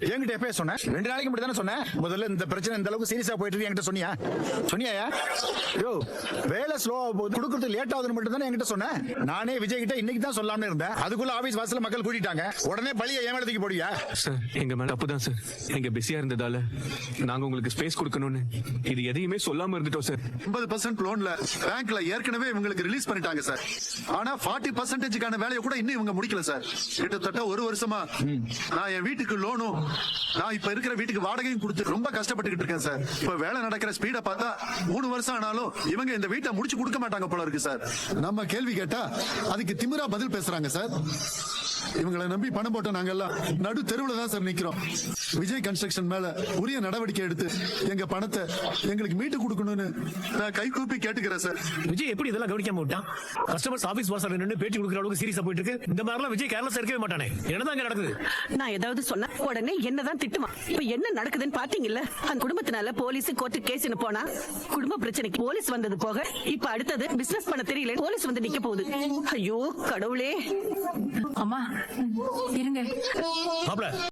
என்கிட்ட எப்ப சொன்னேன்? 2 நாளைக்கு முன்னாடி தானே சொன்னேன். முதல்ல இந்த பிரச்சனை இந்த அளவுக்கு சீரியஸா போயிட்டு இருக்கு என்கிட்ட சொன்னியா? யோ, வேலை ஸ்லோவா போகுது, கொடுக்கறது லேட் ஆகுதுன்னு மட்டும் தானே என்கிட்ட சொன்னேன். நானே விஜய் கிட்ட இன்னைக்கு தான் சொல்லாமனு இருந்தேன். அதுக்குள்ள ஆபீஸ் வாசல்ல மக்கள் கூட்டிட்டாங்க. உடனே பழிய ஏன் மேல தூக்கி போடுவியா? சார், எங்க மேல தப்பு தான் சார். நீங்க பிஸியா இருந்ததால நாங்க உங்களுக்கு ஸ்பேஸ் கொடுக்கணும்னு இது எதையுமே சொல்லாம இருந்துட்டோம் சார். 50% லோன்ல பேங்க்ல ஏற்கனவே இவங்களுக்கு ரிலீஸ் பண்ணிட்டாங்க சார். ஆனா 40%க்கான வேலையை கூட இன்னும் இவங்க முடிக்கல சார். கிட்டத்தட்ட 1 வருஷமா நான் என் வீட்டுக்கு லோனும் நான் இப்ப இருக்கிற வீட்டுக்கு வாடகையும் கொடுத்து ரொம்ப கஷ்டப்பட்டுக்கிட்டு இருக்கேன் சார். இப்ப வேலை நடக்கிற ஸ்பீட பார்த்தா 3 வருஷம் ஆனாலும் இவங்க இந்த வீட்டை முடிச்சு கொடுக்க மாட்டாங்க போல இருக்கு சார். நம்ம கேள்வி கேட்டா அதுக்கு திமிரா பதில் பேசுறாங்க சார். இவங்களை நம்பி பணம் போட்ட நாங்க எல்லாம் நடு தெருவுல தான் சார் நிக்கிறோம். விஜய் கன்ஸ்ட்ரக்ஷன் மேல உரிய நடவடிக்கை எடுத்து எங்க பணத்தை எங்களுக்கு மீட்டு கொடுக்கணும்னு நான் கை கூப்பி கேட்டுக்கிறேன் சார். விஜய் எப்படி இதெல்லாம் கவனிக்காம விட்டான்? கஸ்டமர்ஸ் ஆபீஸ் வாசல்ல நின்னு பேட்டி கொடுக்குற அளவுக்கு சீரியஸா போயிட்டு இருக்கு. இந்த மாதிரிலாம் விஜய் கேர்லஸ் இருக்கவே மாட்டானே. என்னதான் இங்க நடக்குது? நான் ஏதாவது சொன்னா உடனே என்னதான் திட்டுவான். இப்ப என்ன நடக்குதுன்னு பாத்தீங்கல்ல? அந்த குடும்பத்தினால போலீஸ் கோர்ட்டு கேஸ்னு போனா குடும்ப பிரச்சனைக்கு போலீஸ் வந்தது போக இப்ப அடுத்தது பிசினஸ் பண்ண தெரியல போலீஸ் வந்து நிக்க போகுது. ஐயோ கடவுளே. அம்மா இருங்க. மாப்ள